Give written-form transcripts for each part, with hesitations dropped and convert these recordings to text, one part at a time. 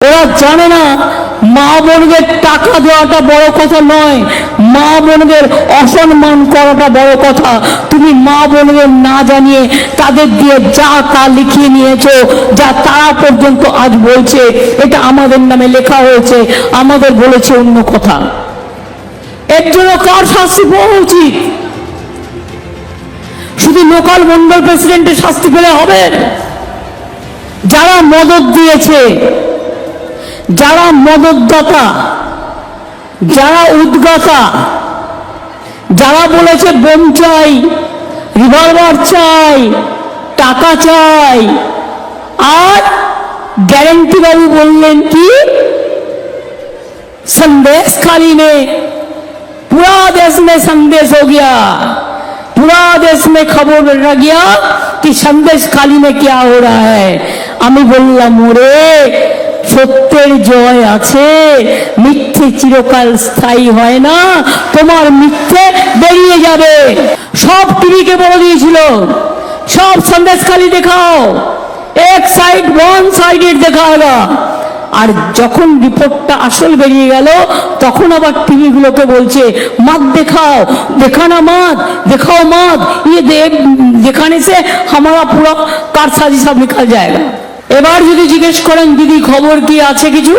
ওরা জানে না মা বোনদের টাকা দেওয়াটা বড় কথা নয়, মা বোনদের অসম্মান করাটা বড় কথা। তুমি মা বোনদের না জানিয়ে তাদের দিয়ে যা তা লিখিয়ে নিয়েছো, যা তারা পর্যন্ত আজ বলছে এটা আমাদের নামে লেখা হয়েছে, আমাদের বলেছে অন্য কথা। এর জন্য কার শাস্তি পাওয়া উচিত? শুধু লোকাল মন্ডল প্রেসিডেন্টের শাস্তি পেলে হবে? যারা মদত দিয়েছে, যারা মদতদাতা, যারা উদ্গাতা, যারা বলেছে বোম চাই, রিভলভার চাই, টাকা চাই, আর গ্যারেন্টি বাবু বললেন কি संदेश खाली में पूरा देश में संदेश हो गया, पूरा देश में खबर रह गया कि संदेश खाली में क्या हो रहा है। আমি বললাম ওরে সত্যের জয় আছে, মিথ্যে চিরকাল স্থায়ী হয় না, তোমার মিথ্যে বেরিয়ে যাবে। সব টিভিকে বলে দিয়েছিল সব সন্দেশ খালি দেখাও, এক সাইড ওয়ান সাইডেড দেখাওয়া। আর যখন রিপোর্টটা আসল বেরিয়ে গেল তখন আবার টিভিগুলোকে বলছে मत दिखाओ, दिखाना मत, दिखाओ मत, ये दिखाने से हमारा पूरा कारसाजी सब निकल जाएगा। এবার যদি জিজ্ঞেস করেন দিদি খবর কি আছে কিছু,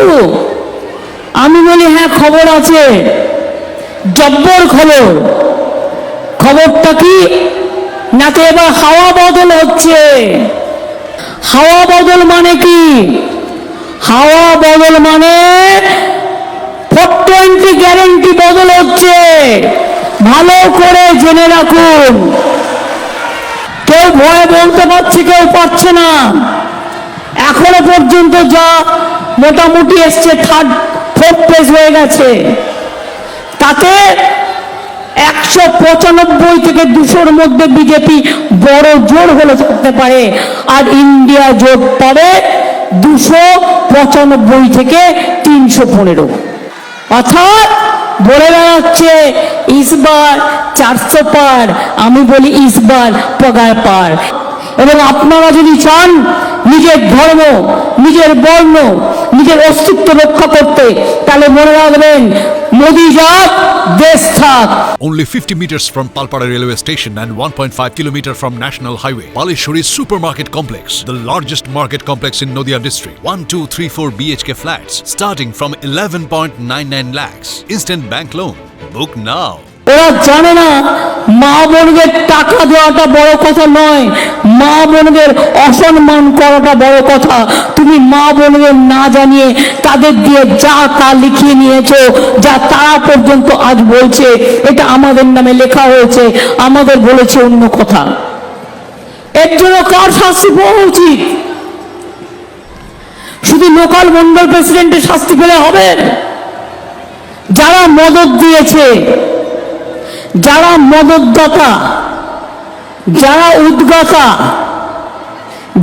আমি বলি হ্যাঁ খবর আছে, জব্বর খবর। খবরটা কি না, তো এবার হাওয়া বদল হচ্ছে। হাওয়া বদল মানে কি? হাওয়া বদল মানে 420 গ্যারেন্টি বদল হচ্ছে। ভালো করে জেনে রাখুন, কেউ ভয়ে বলতে পারছে, কেউ পারছে না। এখনো পর্যন্ত যা মোটামুটি এসছে, ফোর্থ পেজ হয়ে গেছে, তাতে 195 থেকে 200-র মধ্যে বিজেপি বড় জোর হলে থাকতে পারে, আর ইন্ডিয়া জোট পারে 295 থেকে 315। অর্থাৎ বলে বেড়াচ্ছে ইসবার 400 পার, আমি বলি ইসবার পগার পার। এবং আপনারা যদি চান নিজের ধর্ম, নিজের বর্ণ, নিজের অস্তিত্ব রক্ষা করতে, তাহলে মনে রাখবেন মোদি যাক, দেশ থাক। Only 50 meters from Palpara railway station and 1.5 kilometer from National Highway, Palishuri Supermarket Complex, the largest market complex in Nadia district. 1, 2, 3, 4 BHK flats starting from 11.99 lakhs. Instant bank loan. Book now. ওরা জানে না মা বোনদের টাকা দেওয়াটা বড় কথা নয়, মা বোনদের অসম্মান করাটা বড় কথা। তুমি মা বোনদের না জানিয়ে তাদের দিয়ে যা তা লিখিয়ে নিয়েছো, যা তারা পর্যন্ত আজ বলছে এটা আমাদের নামে লেখা হয়েছে, আমাদের বলেছে অন্য কথা। এর জন্য কার শাস্তি পাওয়া উচিত? শুধু লোকাল মন্ডল প্রেসিডেন্টের শাস্তি পেলে হবে? যারা মদত দিয়েছে, যারা মদতদাতা, যারা উদ্গাতা,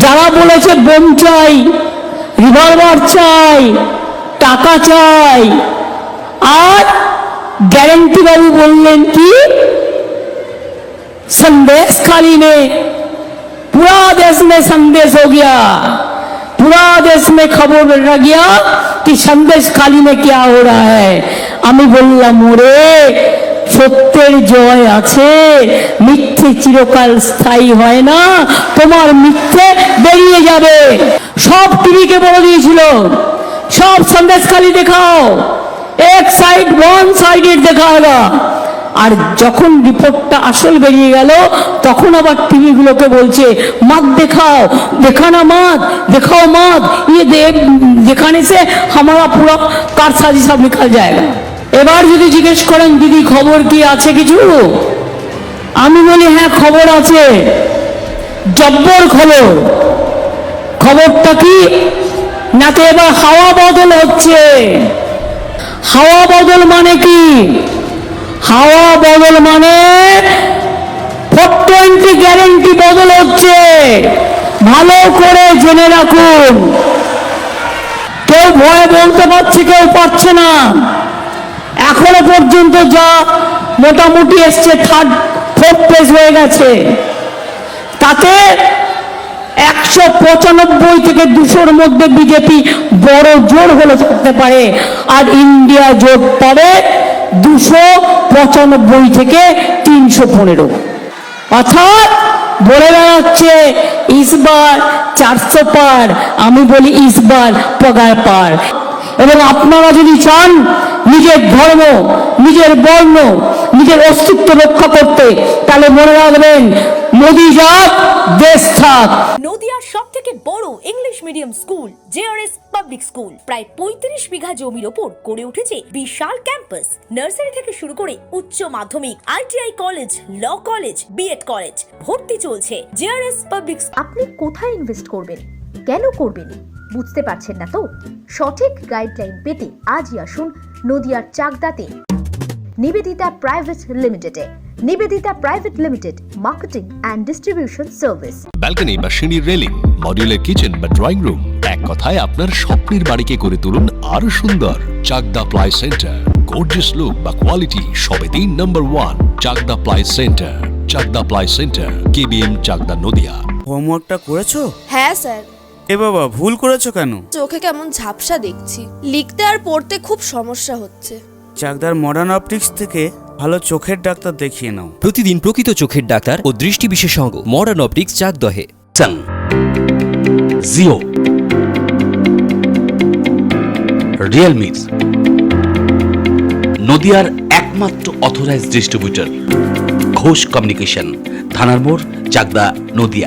যারা বলেছে বোম চাই, রিভলভার চাই, টাকা চাই, আর গ্যারেন্টি বাবু বললেন কি संदेश खाली में पूरा देश में संदेश हो गया, पूरा देश में खबर रह गया कि संदेश खाली में क्या हो रहा है। আমি বললাম ওরে সত্যের জয় আছে, মিথ্যে চিরকাল স্থায়ী হয় না, তোমার মিথ্যে বেরিয়ে যাবে। সব টিভিকে বলে দিয়েছিল সব সন্দেশ খালি দেখাও, এক সাইড ওয়ান সাইডেড দেখাওয়া। আর যখন রিপোর্টটা আসল বেরিয়ে গেল তখন আবার টিভিগুলোকে বলছে मत दिखाओ, दिखाना मत, दिखाओ मत, ये दिखाने से हमारा पूरा कारसाजी सब निकल जाएगा। এবার যদি জিজ্ঞেস করেন দিদি খবর কি আছে কিছু, আমি বলি হ্যাঁ খবর আছে, জব্বর খবর। খবরটা কি না, তো এবার হাওয়া বদল হচ্ছে। হাওয়া বদল মানে কি? হাওয়া বদল মানে 420 গ্যারেন্টি বদল হচ্ছে। ভালো করে জেনে রাখুন, কেউ ভয়ে বলতে পারছে, কেউ পারছে না। এখনো পর্যন্ত যা মোটামুটি এসছে, ফোর্থ পেজ হয়ে গেছে, তাতে 195 থেকে 200-র মধ্যে বিজেপি বড় জোর হলে থাকতে পারে, আর ইন্ডিয়া জোট পাবে 295 থেকে 315। অর্থাৎ বলে বেড়াচ্ছে ইসবার 400 পার, আমি বলি ইসবার পগার পার। এবং আপনারা যদি চান নিজের ধর্ম, নিজের বর্ণ, নিজের অস্তিত্ব রক্ষা করতে, তাহলে মনে রাখবেন মোদি যাক, দেশ থাক। নদিয়ার সবথেকে বড় English medium school JRS public school প্রায় 35 বিঘা জমির ওপর গড়ে উঠেছে বিশাল ক্যাম্পাস। নার্সারি থেকে শুরু করে উচ্চ মাধ্যমিক, ITI college, law college, BEd college, ভর্তি চলছে। JRS public. আপনি কোথায় ইনভেস্ট করবেন, কেন করবেন, বুঝতে পারছেন না তো? সঠিক গাইডলাইন পেতে আজই আসুন নদিয়ার চাকদাতে নিবেদিতা প্রাইভেট লিমিটেডে। Nivedita private limited, marketing and distribution service. Balcony বা সিঁড়ির রেলিং, মডিউলার কিচেন বা ড্রয়িং রুম, এক কথায় আপনার স্বপ্নের বাড়িকে করে তুলুন আরো সুন্দর। Chakdah ply centre, gorgeous look বা কোয়ালিটি সবেতেই number 1। Chakdah ply centre, Chakdah ply centre, KBM, Chakdah, Nadia. হোমওয়ার্কটা করেছো? হ্যাঁ স্যার। এ বাবা, ভুল করেছো কেন? চোখে কেমন ঝাপসা দেখছি, লিখতে আর পড়তে খুব সমস্যা হচ্ছে। চাকদার মডার্ন অপটিক্স থেকে ভালো চোখের ডাক্তার দেখিয়ে নাও। প্রতিদিন প্রকৃত চোখের ডাক্তার ও দৃষ্টি বিশেষজ্ঞ মডার্ন অপটিক্স, চাকদহে। জিও, রিয়েলমি, নদিয়ার একমাত্র অথরাইজড ডিস্ট্রিবিউটর ঘোষ কমিউনিকেশন, থানার মোড়, চাকদা, নদিয়া।